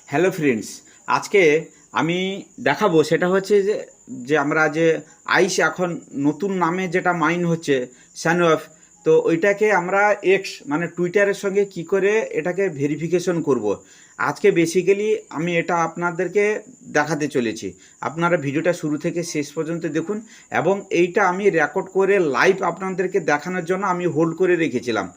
Hello friends, আজকে আমি দেখাবো সেটা হচ্ছে যে যে আমরা যে আইস এখন নতুন নামে যেটা মাইন হচ্ছে স্যানওয়েভ। তো ওইটাকে আমরা এক্স মানে টুইটারের সঙ্গে কি করে এটাকে ভেরিফিকেশন করব। আজকে বেসিক্যালি আমি এটা আপনাদেরকে দেখাতে চলেছি। আপনারা ভিডিওটা শুরু থেকে শেষ পর্যন্ত দেখুন, এবং এইটা আমি রেকর্ড করে লাইভ আপনাদেরকে দেখানোর জন্য আমি হোল্ড করে রেখেছিলাম,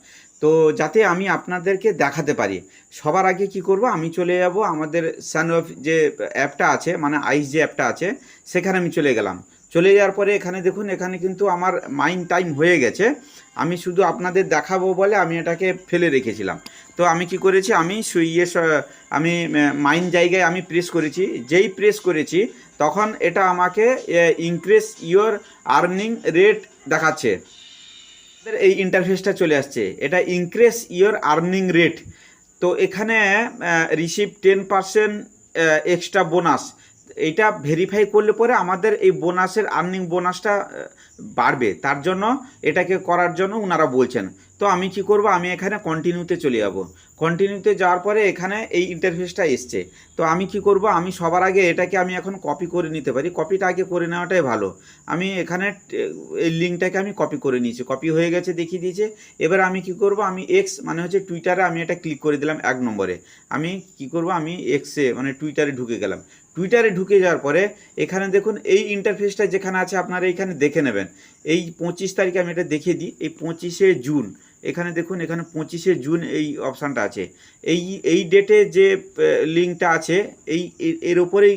তো যাতে আমি আপনাদেরকে দেখাতে পারি। সবার আগে কি করব, আমি চলে যাব আমাদের সানওয়েভ যে অ্যাপটা আছে, মানে আইস যে অ্যাপটা আছে, সেখানে আমি চলে গেলাম। চলে যাওয়ার পরে এখানে দেখুন, এখানে কিন্তু আমার মাইন টাইম হয়ে গেছে। আমি শুধু আপনাদের দেখাবো বলে আমি এটাকে ফেলে রেখেছিলাম। তো আমি কি করেছি, আমি আমি মাইন জায়গায় আমি প্রেস করেছি। যেই প্রেস করেছি তখন এটা আমাকে ইনক্রিজ ইওর আর্নিং রেট দেখাচ্ছে। এই ইন্টারফেসটা চলে আসছে, এটা ইনক্রিজ ইওর আর্নিং রেট। তো এখানে রিসিভ 10% এক্সট্রা বোনাস। এইটা ভেরিফাই করলে পরে আমাদের এই বোনাসের আর্নিং বোনাসটা বাড়বে, তার জন্য এটাকে করার জন্য ওনারা বলছেন। তো আমি কি করব, আমি এখানে কন্টিনিউতে চলে যাব। কন্টিনিউতে যাওয়ার পরে এখানে এই ইন্টারফেসটা এসছে। তো আমি কি করব, আমি সবার আগে এটাকে আমি এখন কপি করে নিতে পারি। কপিটা আগে করে নেওয়াটাই ভালো। আমি এখানে এই লিঙ্কটাকে আমি কপি করে নিয়েছি, কপি হয়ে গেছে দেখিয়ে দিয়েছে। এবার আমি কি করব, আমি এক্স মানে হচ্ছে টুইটারে আমি এটা ক্লিক করে দিলাম 1 নম্বরে। আমি কি করব, আমি এক্সে মানে টুইটারে ঢুকে গেলাম। টুইটারে ঢুকে যাওয়ার পরে এখানে দেখুন এই ইন্টারফেসটা যেখানে আছে আপনারা এইখানে দেখে নেবেন। এই 25 তারিখে আমি এটা দেখিয়ে দিই, এই 25শে জুন। এখানে দেখুন, এখানে 25শে জুন এই অপশানটা আছে। এই ডেটে যে লিঙ্কটা আছে এর ওপরেই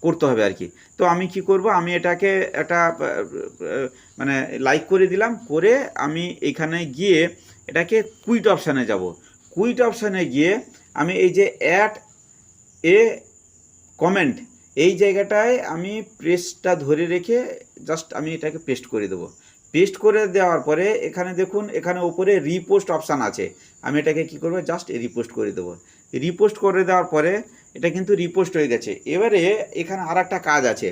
করতে হবে আর কি। তো আমি কি করব, আমি এটাকে একটা মানে লাইক করে দিলাম, করে আমি এখানে গিয়ে এটাকে কুইট অপশানে যাব। কুইট অপশানে গিয়ে আমি এই যে অ্যাড এ কমেন্ট, এই জায়গাটায় আমি প্রেসটা ধরে রেখে জাস্ট আমি এটাকে পেস্ট করে দেবো। পেস্ট করে দেওয়ার পরে এখানে দেখুন, এখানে উপরে রিপোস্ট অপশান আছে। আমি এটাকে কি করব, জাস্ট রিপোস্ট করে দেবো। রিপোস্ট করে দেওয়ার পরে এটা কিন্তু রিপোস্ট হয়ে গেছে। এবারে এখানে আর একটা কাজ আছে।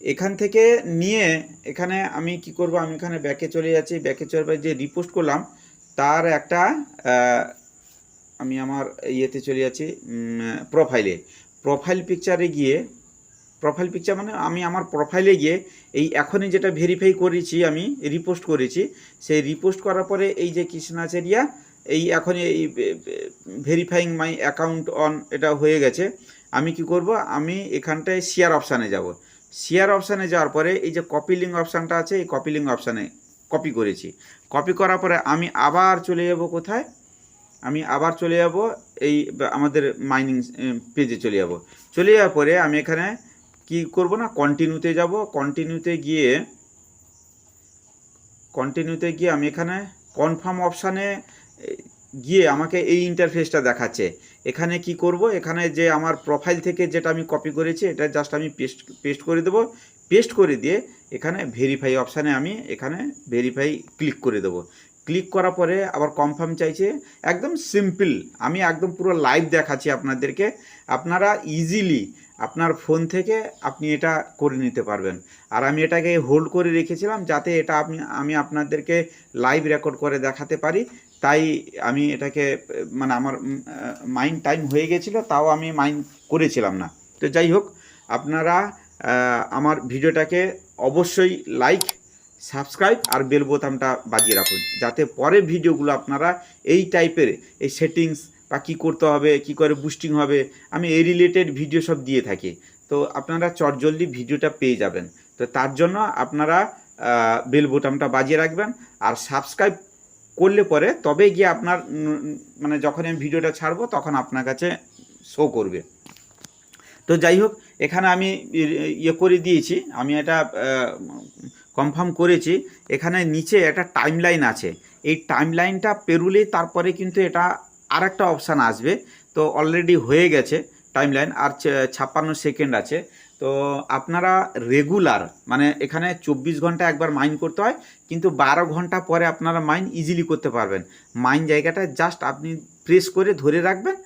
এখান থেকে নিয়ে এখানে আমি কি করব, আমি এখানে ব্যাকে চলে যাচ্ছি। ব্যাকে চলে পরে যে রিপোস্ট করলাম তার একটা আমি আমার ইয়েতে চলে যাচ্ছি, প্রোফাইলে। প্রোফাইল পিকচারে গিয়ে, প্রোফাইল পিকচার মানে আমি আমার প্রোফাইলে গিয়ে এই এখনই যেটা ভেরিফাই করেছি, আমি রিপোস্ট করেছি, সেই রিপোস্ট করার পরে এই যে কৃষ্ণাচারিয়া, এই এখন এই ভেরিফাইং মাই অ্যাকাউন্ট অন এটা হয়ে গেছে। আমি কি করব, আমি এখানটায় শেয়ার অপশানে যাব। শেয়ার অপশানে যাওয়ার পরে এই যে কপি লিঙ্ক অপশানটা আছে, এই কপি লিঙ্ক অপশানে কপি করেছি। কপি করার পরে আমি আবার চলে যাব কোথায়, আমি আবার চলে যাব এই আমাদের মাইনিং পেজে চলে যাব। চলে যাওয়ার পরে আমি এখানে কি করব না, কন্টিনিউতে যাব। কন্টিনিউতে গিয়ে আমি এখানে কনফার্ম অপশানে গিয়ে আমাকে এই ইন্টারফেসটা দেখাচ্ছে। এখানে কি করব, এখানে যে আমার প্রোফাইল থেকে যেটা আমি কপি করেছি এটা জাস্ট আমি পেস্ট করে দেবো। পেস্ট করে দিয়ে এখানে ভেরিফাই অপশানে আমি এখানে ভেরিফাই ক্লিক করে দেবো। ক্লিক করার পরে আবার কনফার্ম চাইছে। একদম সিম্পল, আমি একদম পুরো লাইভ দেখাচ্ছি আপনাদেরকে। আপনারা ইজিলি আপনার ফোন থেকে আপনি এটা করে নিতে পারবেন। আর আমি এটাকে হোল্ড করে রেখেছিলাম যাতে এটা আমি আপনাদেরকে লাইভ রেকর্ড করে দেখাতে পারি। তাই আমি এটাকে মানে আমার মাইন্ড টাইম হয়ে গেছিলো, তাও আমি মাইন্ড করেছিলাম না। তো যাই হোক, আপনারা আমার ভিডিওটাকে অবশ্যই লাইক, সাবস্ক্রাইব আর বেল বোতামটা বাজিয়ে রাখুন, যাতে পরের ভিডিওগুলো আপনারা এই টাইপের এই সেটিংস বা কী করতে হবে, কী করে বুস্টিং হবে, আমি এই রিলেটেড ভিডিও সব দিয়ে থাকি। তো আপনারা চটজলদি ভিডিওটা পেয়ে যাবেন। তো তার জন্য আপনারা বেল বোতামটা বাজিয়ে রাখবেন, আর সাবস্ক্রাইব করলে পরে তবে গিয়ে আপনার মানে যখন আমি ভিডিওটা ছাড়বো তখন আপনার কাছে শো করবে। তো যাই হোক, এখানে আমি ইয়ে করে দিয়েছি, আমি এটা কনফার্ম করেছি। এখানে নিচে একটা টাইমলাইন আছে, এই টাইমলাইনটা পেরুলেই তারপরে কিন্তু এটা আর একটা অপশান আসবে। তো অলরেডি হয়ে গেছে টাইমলাইন, আর 56 সেকেন্ড আছে। তো আপনারা রেগুলার মানে এখানে 24 ঘন্টা একবার মাইন করতে হয়, কিন্তু 12 ঘন্টা পরে আপনারা মাইন ইজিলি করতে পারবেন। মাইন জায়গাটা জাস্ট আপনি প্রেস করে ধরে রাখবেন,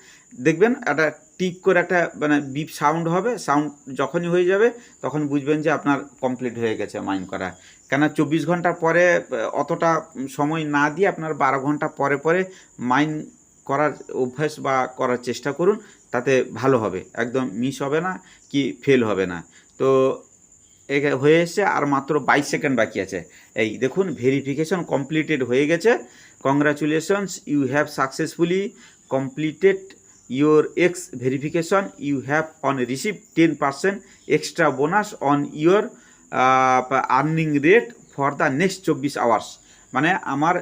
দেখবেন একটা টিক করে একটা মানে বিপ সাউন্ড হবে। সাউন্ড যখনই হয়ে যাবে তখন বুঝবেন যে আপনার কমপ্লিট হয়ে গেছে মাইন করা। কেন 24 ঘন্টা পরে অতটা সময় না দিয়ে আপনার 12 ঘন্টা পরে পরে মাইন করার অভ্যাস বা করার চেষ্টা করুন, তাতে ভালো হবে, একদম মিস হবে না কি ফেল হবে না। তো হয়ে এসছে, আর মাত্র 22 সেকেন্ড বাকি আছে। এই দেখুন ভেরিফিকেশন কমপ্লিটেড হয়ে গেছে। Congratulations, you have successfully completed your X verification, you have on receive 10% extra bonus on your earning rate for the next 24 hours. মানে আমার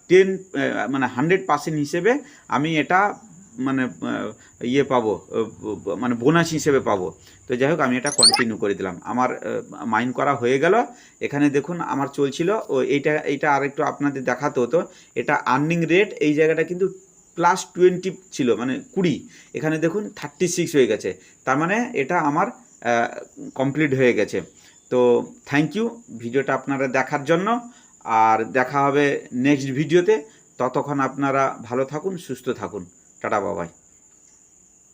100% হিসেবে আমি এটা মানে ইয়ে পাবো, মানে বোনাস হিসেবে পাবো। তো যাই হোক, আমি এটা কন্টিনিউ করে দিলাম, আমার মাইন করা হয়ে গেল। এখানে দেখুন আমার চলছিল ও এইটা আর একটু আপনাদের দেখাতে হতো। এটা আর্নিং রেট, এই জায়গাটা কিন্তু +20 ছিল, মানে 20, এখানে দেখুন 36 হয়ে গেছে। তার মানে এটা আমার কমপ্লিট হয়ে গেছে। তো থ্যাংক ইউ ভিডিওটা আপনারা দেখার জন্য, আর দেখা হবে নেক্সট ভিডিওতে। ততক্ষণ আপনারা ভালো থাকুন, সুস্থ থাকুন, টাটা বাবাই।